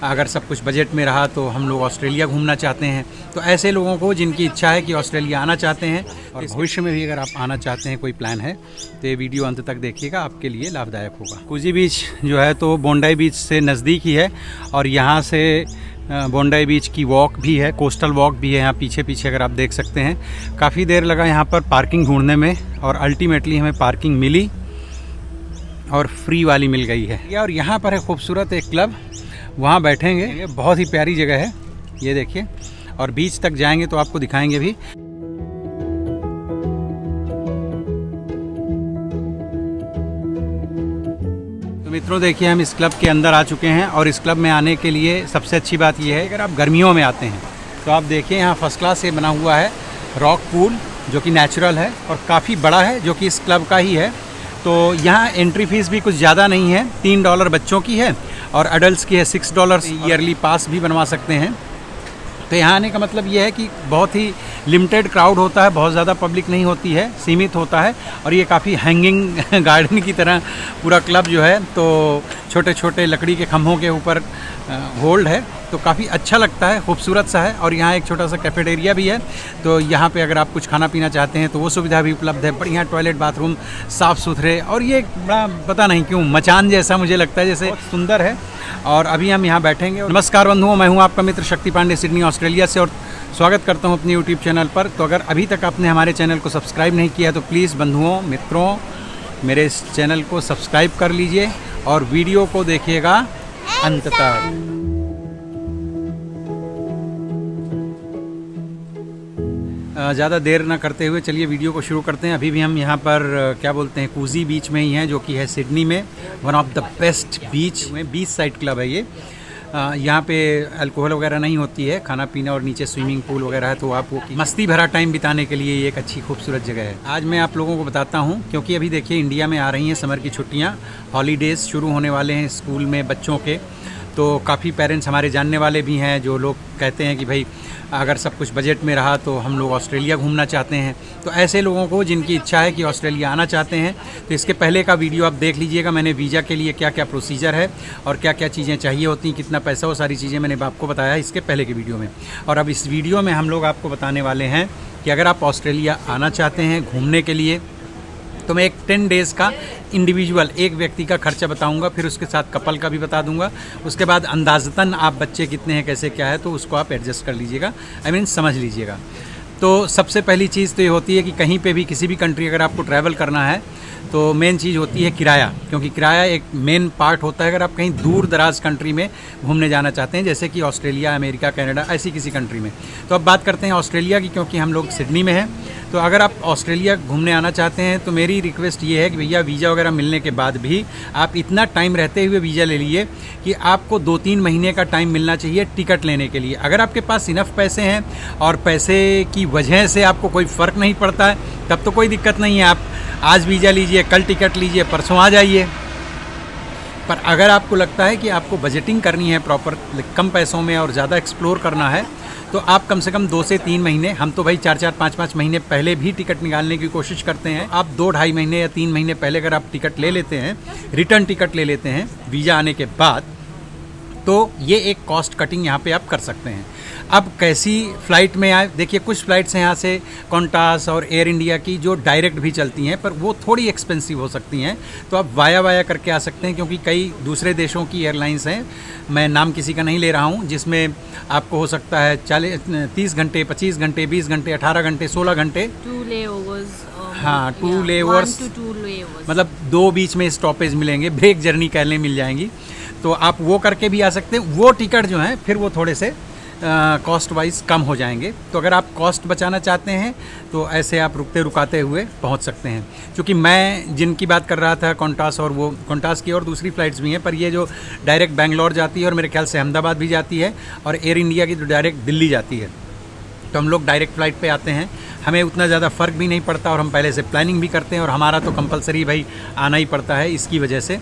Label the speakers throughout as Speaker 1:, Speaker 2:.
Speaker 1: अगर सब कुछ बजट में रहा तो हम लोग ऑस्ट्रेलिया घूमना चाहते हैं। तो ऐसे लोगों को जिनकी इच्छा है कि ऑस्ट्रेलिया आना चाहते हैं और भविष्य में भी अगर आप आना चाहते हैं, कोई प्लान है, तो ये वीडियो अंत तक देखिएगा, आपके लिए लाभदायक होगा। कुजी बीच जो है तो बोंडाई बीच से नज़दीक ही है और यहाँ से बोंडाई बीच की वॉक भी है, कोस्टल वॉक भी है यहाँ पीछे पीछे, अगर आप देख सकते हैं। काफ़ी देर लगा यहाँ पर पार्किंग ढूंढने में और अल्टीमेटली हमें पार्किंग मिली और फ्री वाली मिल गई है। और यहाँ पर है खूबसूरत एक क्लब, वहाँ बैठेंगे। ये बहुत ही प्यारी जगह है, ये देखिए, और बीच तक जाएंगे तो आपको दिखाएंगे भी। तो मित्रों देखिए, हम इस क्लब के अंदर आ चुके हैं और इस क्लब में आने के लिए सबसे अच्छी बात यह है, अगर आप गर्मियों में आते हैं तो आप देखिए यहाँ फर्स्ट क्लास से बना हुआ है रॉक पूल, जो कि नेचुरल है और काफ़ी बड़ा है, जो कि इस क्लब का ही है। तो यहाँ एंट्री फीस भी कुछ ज़्यादा नहीं है, $3 बच्चों की है और अडल्ट्स की है $6। ईयरली पास भी बनवा सकते हैं। तो यहाँ आने का मतलब ये है कि बहुत ही लिमिटेड क्राउड होता है, बहुत ज़्यादा पब्लिक नहीं होती है, सीमित होता है। और ये काफ़ी हैंगिंग गार्डन की तरह पूरा क्लब जो है, तो छोटे छोटे लकड़ी के खम्भों के ऊपर होल्ड है, तो काफ़ी अच्छा लगता है, खूबसूरत सा है। और यहाँ एक छोटा सा कैफेटेरिया भी है, तो यहाँ पे अगर आप कुछ खाना पीना चाहते हैं तो वो सुविधा भी उपलब्ध है। बढ़िया टॉयलेट, बाथरूम साफ़ सुथरे, और ये बड़ा पता नहीं क्यों मचान जैसा मुझे लगता है, जैसे सुंदर है। और अभी हम यहाँ बैठेंगे। नमस्कार बंधुओं, मैं हूँ आपका मित्र शक्ति पांडे, सिडनी ऑस्ट्रेलिया से, और स्वागत करता हूँ अपने यूट्यूब चैनल पर। तो अगर अभी तक आपने हमारे चैनल को सब्सक्राइब नहीं किया तो प्लीज़ बंधुओं मित्रों मेरे इस चैनल को सब्सक्राइब कर लीजिए और वीडियो को देखिएगा अंत तक। ज़्यादा देर ना करते हुए चलिए वीडियो को शुरू करते हैं। अभी भी हम यहाँ पर क्या बोलते हैं, कुजी बीच में ही हैं, जो कि है सिडनी में वन ऑफ द बेस्ट बीच में। बीच साइड क्लब है ये। यहाँ पे अल्कोहल वगैरह नहीं होती है, खाना पीना और नीचे स्विमिंग पूल वगैरह है, तो आपको मस्ती भरा टाइम बिताने के लिए ये एक अच्छी खूबसूरत जगह है। आज मैं आप लोगों को बताता हूँ, क्योंकि अभी देखिए इंडिया में आ रही हैं समर की छुट्टियाँ, हॉलीडेज़ शुरू होने वाले हैं स्कूल में बच्चों के। तो काफ़ी पेरेंट्स हमारे जानने वाले भी हैं जो लोग कहते हैं कि भाई अगर सब कुछ बजट में रहा तो हम लोग ऑस्ट्रेलिया घूमना चाहते हैं। तो ऐसे लोगों को जिनकी इच्छा है कि ऑस्ट्रेलिया आना चाहते हैं, तो इसके पहले का वीडियो आप देख लीजिएगा। मैंने वीज़ा के लिए क्या क्या प्रोसीजर है और क्या क्या चीज़ें चाहिए होती हैं, कितना पैसा, वो सारी चीज़ें मैंने आपको बताया इसके पहले के वीडियो में। और अब इस वीडियो में हम लोग आपको बताने वाले हैं कि अगर आप ऑस्ट्रेलिया आना चाहते हैं घूमने के लिए, तो मैं एक 10 डेज़ का इंडिविजुअल एक व्यक्ति का खर्चा बताऊंगा, फिर उसके साथ कपल का भी बता दूंगा। उसके बाद अंदाज़तन आप बच्चे कितने हैं, कैसे क्या है, तो उसको आप एडजस्ट कर लीजिएगा, समझ लीजिएगा। तो सबसे पहली चीज़ तो ये होती है कि कहीं पे भी किसी भी कंट्री अगर आपको ट्रैवल करना है तो मेन चीज़ होती है किराया, क्योंकि किराया एक मेन पार्ट होता है अगर आप कहीं दूर दराज कंट्री में घूमने जाना चाहते हैं, जैसे कि ऑस्ट्रेलिया, अमेरिका, कनाडा, ऐसी किसी कंट्री में। तो अब बात करते हैं ऑस्ट्रेलिया की, क्योंकि हम लोग सिडनी में हैं। तो अगर आप ऑस्ट्रेलिया घूमने आना चाहते हैं तो मेरी रिक्वेस्ट ये है कि भैया वीज़ा वगैरह मिलने के बाद भी आप इतना टाइम रहते हुए वीज़ा ले लिए कि आपको 2-3 महीने का टाइम मिलना चाहिए टिकट लेने के लिए। अगर आपके पास इनफ पैसे हैं और पैसे की वजह से आपको कोई फ़र्क नहीं पड़ता है, तब तो कोई दिक्कत नहीं है, आप आज वीज़ा लीजिए, कल टिकट लीजिए, परसों आ जाइए। पर अगर आपको लगता है कि आपको बजटिंग करनी है प्रॉपर, कम पैसों में और ज़्यादा एक्सप्लोर करना है, तो आप कम से कम 2 से 3 महीने, हम तो भाई 4-4, 5-5 महीने पहले भी टिकट निकालने की कोशिश करते हैं। आप 2-2.5 महीने या 3 महीने पहले अगर आप टिकट ले लेते हैं, रिटर्न टिकट ले लेते हैं वीज़ा आने के बाद, तो ये एक कॉस्ट कटिंग यहाँ पे आप कर सकते हैं। अब कैसी फ़्लाइट में आए, देखिए कुछ फ़्लाइट्स हैं यहाँ से कॉन्टास और एयर इंडिया की जो डायरेक्ट भी चलती हैं, पर वो थोड़ी एक्सपेंसिव हो सकती हैं। तो आप वाया करके आ सकते हैं, क्योंकि कई दूसरे देशों की एयरलाइंस हैं, मैं नाम किसी का नहीं ले रहा हूँ, जिसमें आपको हो सकता है 30 घंटे, 25 घंटे, 20 घंटे, 18 घंटे, 16 घंटे,
Speaker 2: 2 लेओवर्स,
Speaker 1: हाँ 2 लेओवर्स, मतलब 2 बीच में स्टॉपेज मिलेंगे, ब्रेक जर्नी कहने मिल जाएंगी। तो आप वो करके भी आ सकते हैं। वो टिकट जो हैं फिर वो थोड़े से कॉस्ट वाइज कम हो जाएंगे। तो अगर आप कॉस्ट बचाना चाहते हैं तो ऐसे आप रुकते रुकाते हुए पहुंच सकते हैं। क्योंकि मैं जिनकी बात कर रहा था कॉन्टास, और वो कॉन्टास की और दूसरी फ़्लाइट्स भी हैं, पर ये जो डायरेक्ट बेंगलोर जाती है और मेरे ख्याल से अहमदाबाद भी जाती है, और एयर इंडिया की जो डायरेक्ट दिल्ली जाती है, तो हम लोग डायरेक्ट फ़्लाइट पे आते हैं। हमें उतना ज़्यादा फ़र्क भी नहीं पड़ता और हम पहले से प्लानिंग भी करते हैं और हमारा तो कंपलसरी भाई आना ही पड़ता है इसकी वजह से।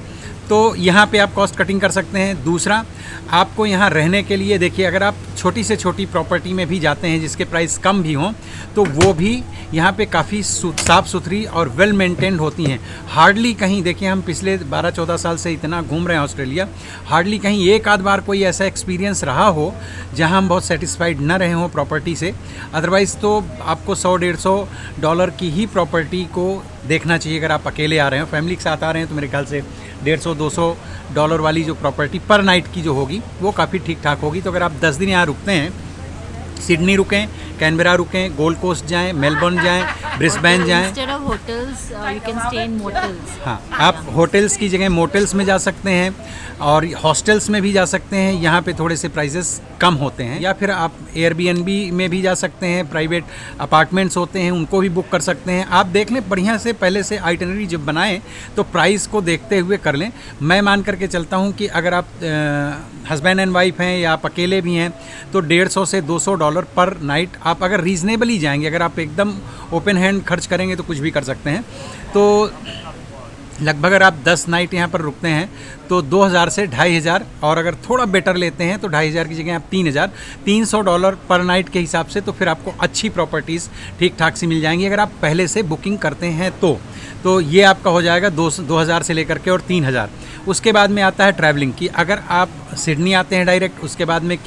Speaker 1: तो यहाँ पे आप कॉस्ट कटिंग कर सकते हैं। दूसरा, आपको यहाँ रहने के लिए देखिए, अगर आप छोटी से छोटी प्रॉपर्टी में भी जाते हैं जिसके प्राइस कम भी हों, तो वो भी यहाँ पे काफ़ी साफ़ सुथरी और वेल मेंटेन्ड होती हैं। हार्डली कहीं, देखिए हम पिछले 12-14 साल से इतना घूम रहे हैं ऑस्ट्रेलिया, हार्डली कहीं एक आध बार कोई ऐसा एक्सपीरियंस रहा हो जहाँ हम बहुत सेटिस्फाइड ना रहे हों प्रॉपर्टी से। अदरवाइज़ तो आपको $100-150 की ही प्रॉपर्टी को देखना चाहिए। अगर आप अकेले आ रहे हो, फैमिली के साथ आ रहे हैं, तो मेरे ख्याल से $150-200 वाली जो प्रॉपर्टी पर नाइट की जो होगी वो काफ़ी ठीक ठाक होगी। तो अगर आप 10 दिन यहाँ रुकते हैं, सिडनी रुकें, कैनबरा रुकें, गोल्ड कोस्ट जाएं, मेलबर्न जाएं, ब्रिस्बेन जाएं।
Speaker 2: Instead of hotels, you can stay in motels.
Speaker 1: हाँ, आप होटल्स की जगह मोटल्स में जा सकते हैं और हॉस्टल्स में भी जा सकते हैं। यहाँ पे थोड़े से प्राइसेस कम होते हैं। या फिर आप एयरबीएनबी में भी जा सकते हैं, प्राइवेट अपार्टमेंट्स होते हैं उनको भी बुक कर सकते हैं। आप देख लें बढ़िया से, पहले से आइटनरी जब बनाएं तो प्राइस को देखते हुए कर लें। मैं मान करके चलता हूँ कि अगर आप हस्बैंड एंड वाइफ हैं या आप अकेले भी हैं तो $150 से $200 पर नाइट आप अगर रीज़नेबली जाएंगे, अगर आप एकदम ओपन हैंड खर्च करेंगे तो कुछ भी कर सकते हैं। तो लगभग अगर आप 10 नाइट यहाँ पर रुकते हैं तो 2000 से $2500, और अगर थोड़ा बेटर लेते हैं तो $2500 की जगह आप 3000, $300 पर नाइट के हिसाब से, तो फिर आपको अच्छी प्रॉपर्टीज़ ठीक ठाक सी मिल जाएंगी अगर आप पहले से बुकिंग करते हैं तो ये आपका हो जाएगा 2000 से लेकर के और 3000। उसके बाद में आता है ट्रैवलिंग की। अगर आप सिडनी आते हैं डायरेक्ट, उसके बाद में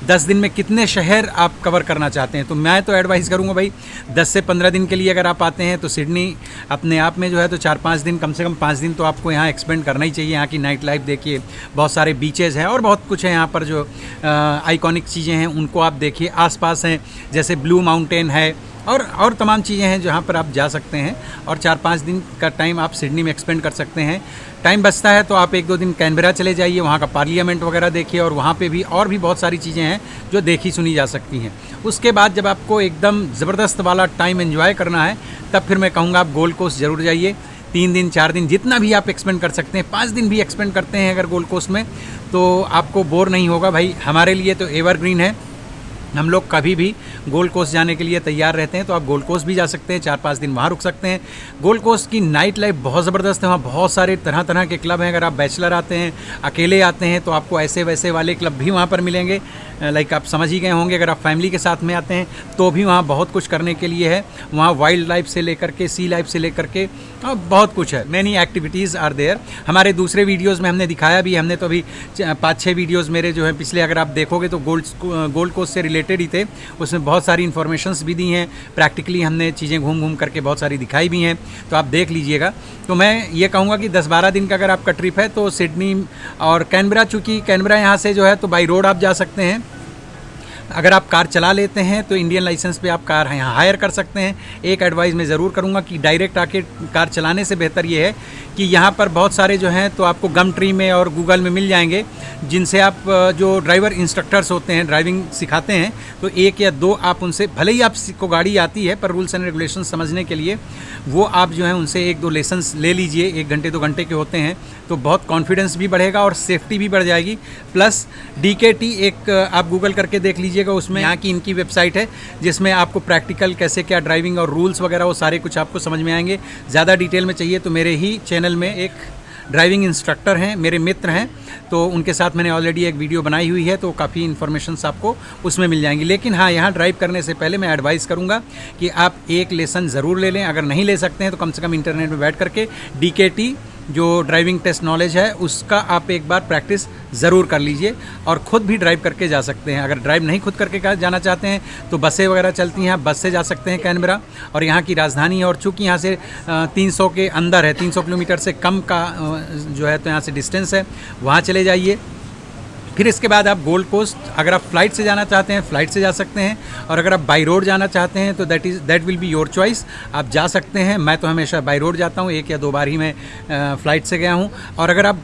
Speaker 1: 10 दिन में कितने शहर आप कवर करना चाहते हैं, तो मैं तो एडवाइस करूंगा भाई 10 से 15 दिन के लिए अगर आप आते हैं तो सिडनी अपने आप में जो है तो 4-5 दिन, कम से कम 5 दिन तो आपको यहाँ एक्सपेंड करना ही चाहिए। यहाँ की नाइट लाइफ देखिए, बहुत सारे बीचेज़ हैं और बहुत कुछ है यहाँ पर जो आइकॉनिक चीज़ें हैं उनको आप देखिए। आसपास हैं जैसे ब्लू माउंटेन है और तमाम चीज़ें हैं जहाँ पर आप जा सकते हैं और 4-5 दिन का टाइम आप सिडनी में एक्सपेंड कर सकते हैं। टाइम बचता है तो आप 1-2 दिन कैनबरा चले जाइए, वहाँ का पार्लियामेंट वगैरह देखिए और वहाँ पे भी और भी बहुत सारी चीज़ें हैं जो देखी सुनी जा सकती हैं। उसके बाद जब आपको एकदम ज़बरदस्त वाला टाइम एंजॉय करना है तब फिर मैं कहूँगा आप गोल्ड कोस्ट ज़रूर जाइए। 3 दिन 4 दिन जितना भी आप एक्सपेंड कर सकते हैं, 5 दिन भी एक्सपेंड करते हैं अगर गोल्ड कोस्ट में तो आपको बोर नहीं होगा भाई। हमारे लिए तो एवरग्रीन है, हम लोग कभी भी गोल्ड कोस्ट जाने के लिए तैयार रहते हैं। तो आप गोल्ड कोस्ट भी जा सकते हैं, 4-5 दिन वहाँ रुक सकते हैं। गोल्ड कोस्ट की नाइट लाइफ बहुत ज़बरदस्त है, वहाँ बहुत सारे तरह तरह के क्लब हैं। अगर आप बैचलर आते हैं, अकेले आते हैं तो आपको ऐसे वैसे वाले क्लब भी वहाँ पर मिलेंगे। लाइक आप समझ ही गए होंगे। अगर आप फैमिली के साथ में आते हैं तो भी वहाँ बहुत कुछ करने के लिए है। वहाँ वाइल्ड लाइफ से लेकर के सी लाइफ से लेकर के बहुत कुछ है। Many activities are there. हमारे दूसरे वीडियोज़ में हमने दिखाया भी, हमने तो अभी 5-6 वीडियोज़ मेरे जो हैं पिछले अगर आप देखोगे तो गोल्ड कोस्ट से रिलेटेड ही थे। उसमें बहुत सारी इन्फॉर्मेशंस भी दी हैं, प्रैक्टिकली हमने चीज़ें घूम घूम करके बहुत सारी दिखाई भी हैं, तो आप देख लीजिएगा। तो मैं ये कहूँगा कि 10-12 दिन का अगर आपका ट्रिप है तो सिडनी और कैनबरा, चूँकि कैनबरा यहाँ से जो है तो बाई रोड आप जा सकते हैं। अगर आप कार चला लेते हैं तो इंडियन लाइसेंस पे आप कार यहाँ हायर कर सकते हैं। एक एडवाइस मैं ज़रूर करूँगा कि डायरेक्ट आके कार चलाने से बेहतर ये है कि यहाँ पर बहुत सारे जो हैं तो आपको गम ट्री में और गूगल में मिल जाएंगे, जिनसे आप जो ड्राइवर इंस्ट्रक्टर्स होते हैं, ड्राइविंग सिखाते हैं, तो 1 या 2 आप उनसे, भले ही आपको गाड़ी आती है पर रूल्स एंड रेगुलेशन समझने के लिए वो आप जो है उनसे 1-2 लेसन्स ले लीजिए। 1 घंटे 2 घंटे के होते हैं तो बहुत कॉन्फिडेंस भी बढ़ेगा और सेफ्टी भी बढ़ जाएगी। प्लस DKT एक आप गूगल करके देख लीजिएगा, उसमें यहाँ की इनकी वेबसाइट है जिसमें आपको प्रैक्टिकल कैसे क्या ड्राइविंग और रूल्स वगैरह वो सारे कुछ आपको समझ में आएंगे। ज़्यादा डिटेल में चाहिए तो मेरे ही चैनल में एक ड्राइविंग इंस्ट्रक्टर हैं, मेरे मित्र हैं, तो उनके साथ मैंने ऑलरेडी एक वीडियो बनाई हुई है, तो काफ़ी इन्फॉर्मेशंस आपको उसमें मिल जाएंगी। लेकिन हाँ, यहाँ ड्राइव करने से पहले मैं एडवाइस करूँगा कि आप एक लेसन ज़रूर ले लें। अगर नहीं ले सकते हैं तो कम से कम इंटरनेट में बैठ करके DKT जो ड्राइविंग टेस्ट नॉलेज है उसका आप एक बार प्रैक्टिस ज़रूर कर लीजिए और ख़ुद भी ड्राइव करके जा सकते हैं। अगर ड्राइव नहीं खुद करके जाना चाहते हैं तो बसें वगैरह चलती हैं, बस से जा सकते हैं कैनबरा, और यहाँ की राजधानी है। और चूँकि यहाँ से 300 के अंदर है, 300 किलोमीटर से कम का जो है तो यहाँ से डिस्टेंस है, वहाँ चले जाइए। फिर इसके बाद आप गोल्ड कोस्ट अगर आप फ़्लाइट से जाना चाहते हैं फ़्लाइट से जा सकते हैं, और अगर आप बाई रोड जाना चाहते हैं तो that will be your choice, आप जा सकते हैं। मैं तो हमेशा बाई रोड जाता हूँ, 1 या 2 बार ही मैं फ़्लाइट से गया हूँ। और अगर आप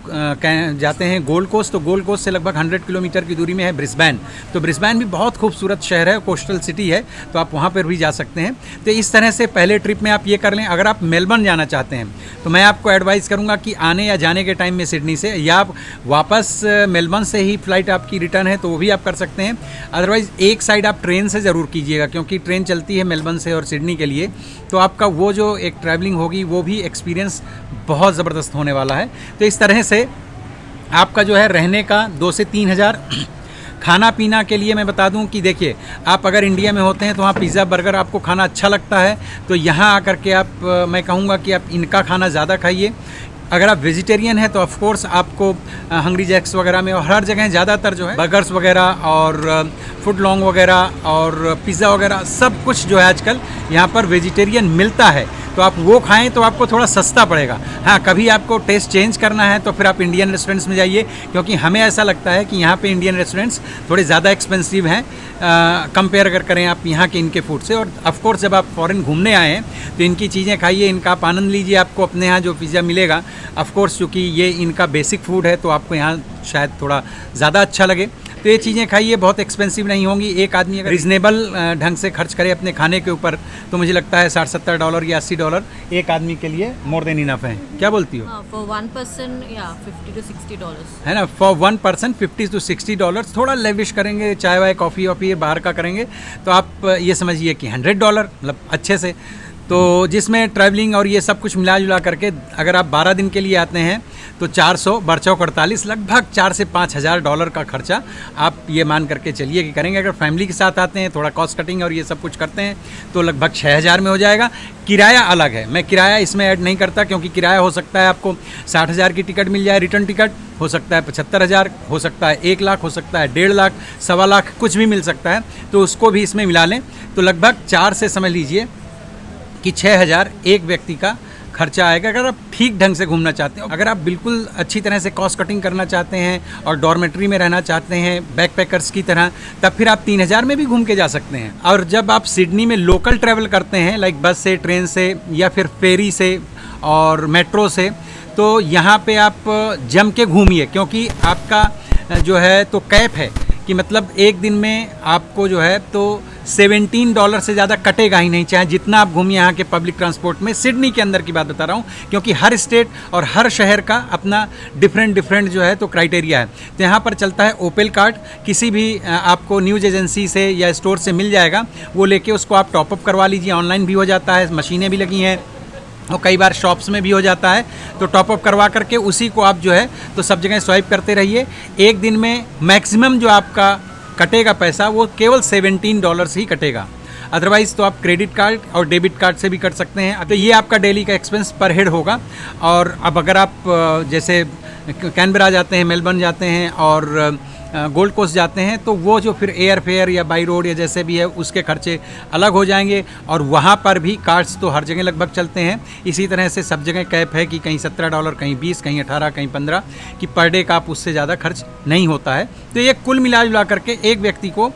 Speaker 1: जाते हैं गोल्ड कोस्ट, तो गोल्ड कोस्ट से लगभग 100 किलोमीटर की दूरी में है ब्रिस्बेन। तो ब्रिस्बेन भी बहुत खूबसूरत शहर है, कोस्टल सिटी है, तो आप वहाँ पर भी जा सकते हैं। तो इस तरह से पहले ट्रिप में आप ये कर लें। अगर आप मेलबर्न जाना चाहते हैं तो मैं आपको एडवाइस करूँगा कि आने या जाने के टाइम में सिडनी से, या आप वापस मेलबर्न से ही फ़्लाइट आपकी रिटर्न है तो वो भी आप कर सकते हैं। अदरवाइज़ एक साइड आप ट्रेन से ज़रूर कीजिएगा, क्योंकि ट्रेन चलती है मेलबर्न से और सिडनी के लिए, तो आपका वो जो एक ट्रैवलिंग होगी वो भी एक्सपीरियंस बहुत ज़बरदस्त होने वाला है। तो इस तरह से आपका जो है रहने का 2 से 3 हज़ार। खाना पीना के लिए मैं बता दूं कि देखिए, आप अगर इंडिया में होते हैं तो वहाँ पिज़्ज़ा बर्गर आपको खाना अच्छा लगता है, तो यहाँ आकर के आप मैं कहूँगा कि आप इनका खाना ज़्यादा खाइए। अगर आप वेजिटेरियन हैं तो ऑफ कोर्स आपको हंग्री जैक्स वगैरह में और हर जगह ज़्यादातर जो है बर्गर्स वगैरह और फुट लॉन्ग वगैरह और पिज़्ज़ा वगैरह सब कुछ जो है आजकल यहाँ पर वेजिटेरियन मिलता है, तो आप वो खाएं तो आपको थोड़ा सस्ता पड़ेगा। हाँ, कभी आपको टेस्ट चेंज करना है तो फिर आप इंडियन रेस्टोरेंट्स में जाइए, क्योंकि हमें ऐसा लगता है कि यहाँ पे इंडियन रेस्टोरेंट्स थोड़े ज़्यादा एक्सपेंसिव हैं कंपेयर अगर करें आप यहाँ के इनके फूड से। और ऑफ कोर्स जब आप फॉरेन घूमने आए हैं तो इनकी चीज़ें खाइए, इनका आप आनंद लीजिए। आपको अपने यहाँ जो पिज़्ज़ा मिलेगा ऑफ कोर्स क्योंकि ये इनका बेसिक फूड है तो आपको यहाँ शायद थोड़ा ज़्यादा अच्छा लगे, तो ये चीज़ें खाइए, बहुत एक्सपेंसिव नहीं होंगी। एक आदमी अगर रिजनेबल ढंग से खर्च करे अपने खाने के ऊपर तो मुझे लगता है $60-70 या $80 एक आदमी के लिए मोर देन इनफ है। क्या बोलती हो?
Speaker 2: For one person, yeah, $50 to $60.
Speaker 1: है ना, फॉर वन पर्सन $50 to $60। थोड़ा लेविश करेंगे, चाय वाय कॉफ़ी वॉफ़ी बाहर का करेंगे तो आप ये समझिए कि $100 मतलब अच्छे से। तो जिसमें ट्रैवलिंग और ये सब कुछ मिला जुला करके अगर आप 12 दिन के लिए आते हैं तो 400 बरचौक 48 लगभग $4 से $5 हज़ार का खर्चा आप ये मान करके चलिए कि करेंगे। अगर फैमिली के साथ आते हैं, थोड़ा कॉस्ट कटिंग और ये सब कुछ करते हैं तो लगभग 6,000 में हो जाएगा। किराया अलग है, मैं किराया इसमें ऐड नहीं करता, क्योंकि किराया हो सकता है आपको 60,000 की टिकट मिल जाए, रिटर्न टिकट हो सकता है 75,000, हो सकता है 1 लाख, हो सकता है 1.5 लाख, 1.25 लाख, कुछ भी मिल सकता है, तो उसको भी इसमें मिला लें तो लगभग 4 से समझ लीजिए कि 6,000 एक व्यक्ति का खर्चा आएगा अगर आप ठीक ढंग से घूमना चाहते हैं। अगर आप बिल्कुल अच्छी तरह से कॉस्ट कटिंग करना चाहते हैं और डॉर्मेट्री में रहना चाहते हैं बैकपैकर्स की तरह, तब फिर आप 3,000 में भी घूम के जा सकते हैं। और जब आप सिडनी में लोकल ट्रैवल करते हैं लाइक बस से, ट्रेन से या फिर फेरी से और मेट्रो से, तो यहाँ पे आप जम के घूमिए, क्योंकि आपका जो है तो कैप है कि मतलब एक दिन में आपको जो है तो $17 से ज़्यादा कटेगा ही नहीं, चाहे जितना आप घूमिए यहाँ के पब्लिक ट्रांसपोर्ट में। सिडनी के अंदर की बात बता रहा हूँ, क्योंकि हर स्टेट और हर शहर का अपना डिफरेंट जो है तो क्राइटेरिया है। तो यहाँ पर चलता है ओपेल कार्ड, किसी भी आपको न्यूज़ एजेंसी से या स्टोर से मिल जाएगा, वो लेके उसको आप टॉपअप करवा लीजिए। ऑनलाइन भी हो जाता है, मशीनें भी लगी हैं और कई बार शॉप्स में भी हो जाता है, तो टॉपअप करवा करके उसी को आप जो है तो सब जगह स्वाइप करते रहिए। एक दिन में मैक्सिमम जो आपका कटेगा पैसा वो केवल $17 ही कटेगा। अदरवाइज़ तो आप क्रेडिट कार्ड और डेबिट कार्ड से भी कर सकते हैं। तो ये आपका डेली का एक्सपेंस पर हेड होगा। और अब अगर आप जैसे कैनबरा जाते हैं, मेलबर्न जाते हैं और गोल्ड कोस्ट जाते हैं, तो वो जो फिर एयर फेयर या बाई रोड या जैसे भी है उसके खर्चे अलग हो जाएंगे। और वहाँ पर भी कार्ड्स तो हर जगह लगभग चलते हैं। इसी तरह से सब जगह कैप है कि कहीं $17, कहीं 20, कहीं 18, कहीं 15 कि पर डे का आप उससे ज़्यादा खर्च नहीं होता है। तो ये कुल मिला जुला करके एक व्यक्ति को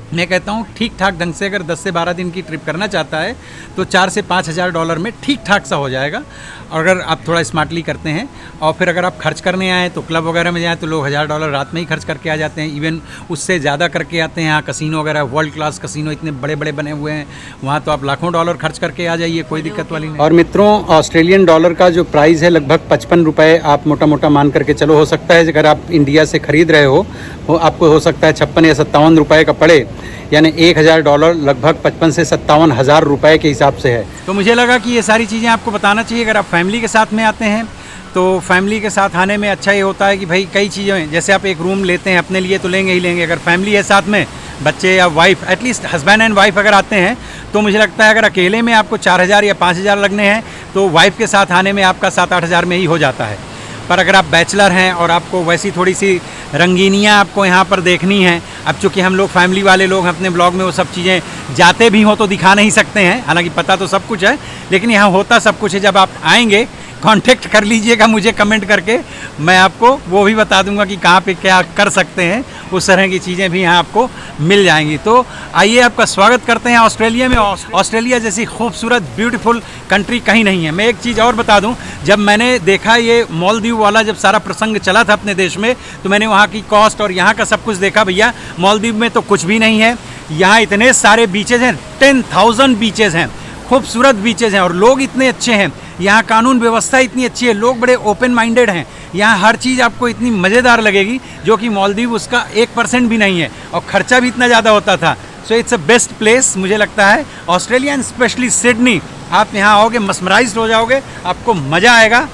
Speaker 1: मैं कहता हूँ ठीक ठाक ढंग से अगर 10 से 12 दिन की ट्रिप करना चाहता है तो $4 से $5 हज़ार में ठीक ठाक सा हो जाएगा। और अगर आप थोड़ा स्मार्टली करते हैं और फिर अगर आप खर्च करने आएँ तो क्लब वगैरह में जाएँ तो लोग $1,000 रात में ही खर्च करके आ जाते हैं, इवन उससे ज़्यादा करके आते हैं। यहाँ कसिनो वगैरह, वर्ल्ड क्लास कसिनो इतने बड़े बड़े बने हुए हैं, वहाँ तो आप लाखों डॉलर खर्च करके आ जाइए, कोई दिक्कत वाली नहीं। और मित्रों, ऑस्ट्रेलियन डॉलर का जो प्राइस है लगभग ₹55 आप मोटा मोटा मान करके चलो। हो सकता है अगर आप इंडिया से ख़रीद रहे हो आपको हो सकता है ₹56 या ₹57 का पड़े, यानी $1,000 लगभग 55 से 57 हज़ार रुपये के हिसाब से है। तो मुझे लगा कि ये सारी चीज़ें आपको बताना चाहिए। अगर आप फैमिली के साथ में आते हैं तो फैमिली के साथ आने में अच्छा ये होता है कि भाई कई चीज़ें, जैसे आप एक रूम लेते हैं अपने लिए तो लेंगे ही लेंगे। अगर फैमिली है साथ में, बच्चे या wife, at least husband and wife अगर आते हैं तो मुझे लगता है अगर अकेले में आपको 4,000 या 5,000 लगने हैं तो वाइफ के साथ आने में आपका 7-8 हज़ार में ही हो जाता है। पर अगर आप बैचलर हैं और आपको वैसी थोड़ी सी रंगीनियाँ आपको यहाँ पर देखनी हैं, अब चूँकि हम लोग फैमिली वाले लोग अपने ब्लॉग में वो सब चीज़ें जाते भी हों तो दिखा नहीं सकते हैं, हालांकि पता तो सब कुछ है, लेकिन यहाँ होता सब कुछ है। जब आप आएंगे कांटेक्ट कर लीजिएगा मुझे कमेंट करके, मैं आपको वो भी बता दूंगा कि कहाँ पे क्या कर सकते हैं, उस तरह की चीज़ें भी यहाँ आपको मिल जाएंगी। तो आइए आपका स्वागत करते हैं ऑस्ट्रेलिया में। ऑस्ट्रेलिया जैसी खूबसूरत ब्यूटीफुल कंट्री कहीं नहीं है। मैं एक चीज़ और बता दूं, जब मैंने देखा ये मालदीव वाला जब सारा प्रसंग चला था अपने देश में, तो मैंने वहाँ की कॉस्ट और यहाँ का सब कुछ देखा। भैया मालदीव में तो कुछ भी नहीं है, यहाँ इतने सारे बीचेज़ हैं, 10,000 बीचेज़ हैं, खूबसूरत बीचेज़ हैं और लोग इतने अच्छे हैं। यहाँ कानून व्यवस्था इतनी अच्छी है, लोग बड़े ओपन माइंडेड हैं, यहाँ हर चीज़ आपको इतनी मज़ेदार लगेगी जो कि मालदीव उसका 1% भी नहीं है और ख़र्चा भी इतना ज़्यादा होता था। So it's a best place मुझे लगता है ऑस्ट्रेलिया एंड स्पेशली सिडनी। आप यहाँ आओगे मस्मराइज्ड हो जाओगे, आपको मज़ा आएगा।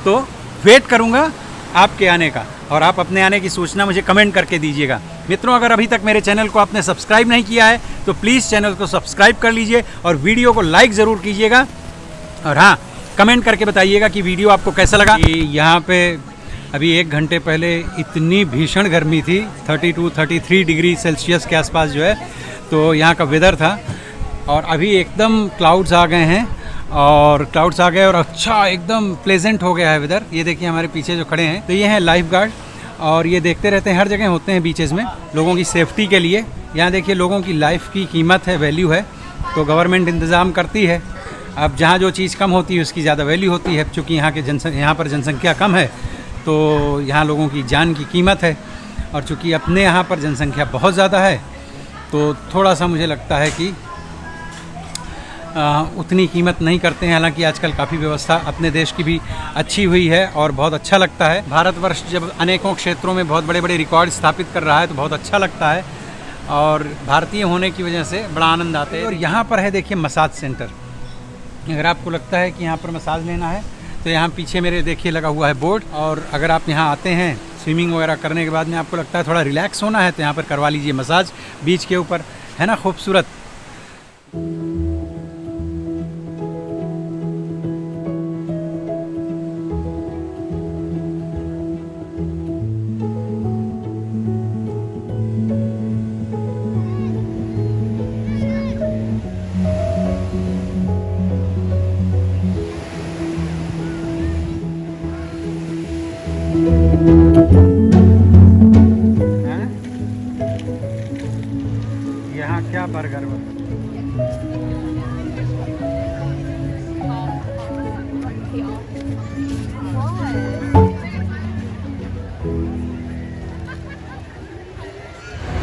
Speaker 1: तो वेट करूँगा आपके आने का और आप अपने आने की सूचना मुझे कमेंट करके दीजिएगा। मित्रों, अगर अभी तक मेरे चैनल को आपने सब्सक्राइब नहीं किया है तो प्लीज़ चैनल को सब्सक्राइब कर लीजिए और वीडियो को लाइक ज़रूर कीजिएगा। और हाँ, कमेंट करके बताइएगा कि वीडियो आपको कैसा लगा। यहाँ पे अभी 1 घंटे पहले इतनी भीषण गर्मी थी, 32-33 डिग्री सेल्सियस के आसपास जो है, तो यहाँ का वेदर था। और अभी एकदम क्लाउड्स आ गए हैं और अच्छा एकदम प्लेजेंट हो गया है वेदर। ये देखिए हमारे पीछे जो खड़े हैं तो ये हैं लाइफ गार्ड और ये देखते रहते हैं, हर जगह होते हैं बीचेज़ में लोगों की सेफ्टी के लिए। यहाँ देखिए लोगों की लाइफ की कीमत है, वैल्यू है, तो गवर्नमेंट इंतज़ाम करती है। अब जहाँ जो चीज़ कम होती है उसकी ज़्यादा वैल्यू होती है। चूँकि यहाँ पर जनसंख्या कम है तो यहाँ लोगों की जान की कीमत है, और चूँकि अपने यहाँ पर जनसंख्या बहुत ज़्यादा है तो थोड़ा सा मुझे लगता है कि उतनी कीमत नहीं करते हैं। हालांकि आजकल काफ़ी व्यवस्था अपने देश की भी अच्छी हुई है और बहुत अच्छा लगता है। भारतवर्ष जब अनेकों क्षेत्रों में बहुत बड़े बड़े रिकॉर्ड स्थापित कर रहा है तो बहुत अच्छा लगता है और भारतीय होने की वजह से बड़ा आनंद आता है। और यहाँ पर है देखिए मसाज सेंटर। अगर आपको लगता है कि यहाँ पर मसाज लेना है तो यहाँ पीछे मेरे देखिए लगा हुआ है बोर्ड, और अगर आप यहाँ आते हैं स्विमिंग वगैरह करने के बाद में आपको लगता है थोड़ा रिलैक्स होना है तो यहाँ पर करवा लीजिए मसाज बीच के ऊपर, है ना खूबसूरत। यहाँ क्या बर्गर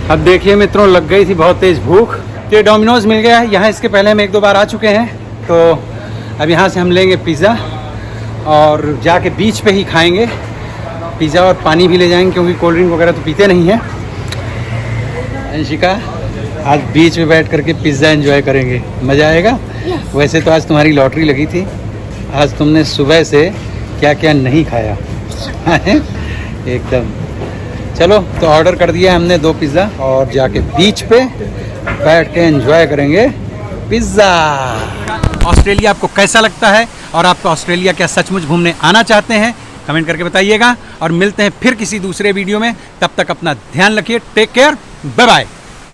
Speaker 1: अब देखिए मित्रों, लग गई थी बहुत तेज भूख, तो डोमिनोज मिल गया है यहाँ। इसके पहले हम 1-2 बार आ चुके हैं, तो अब यहाँ से हम लेंगे पिज़्ज़ा और जाके बीच पे ही खाएंगे पिज़्ज़ा, और पानी भी ले जाएंगे क्योंकि कोल्ड ड्रिंक वगैरह तो पीते नहीं हैं। अंशिका, आज बीच में बैठ करके पिज़्ज़ा एंजॉय करेंगे, मज़ा आएगा। वैसे तो आज तुम्हारी लॉटरी लगी थी, आज तुमने सुबह से क्या क्या नहीं खाया एकदम। चलो, तो ऑर्डर कर दिया हमने 2 पिज़्ज़ा और जाके बीच पे बैठ के एंजॉय करेंगे पिज़्ज़ा। ऑस्ट्रेलिया आपको कैसा लगता है और आप ऑस्ट्रेलिया क्या सचमुच घूमने आना चाहते हैं, कमेंट करके बताइएगा। और मिलते हैं फिर किसी दूसरे वीडियो में, तब तक अपना ध्यान रखिए। Take care, bye bye.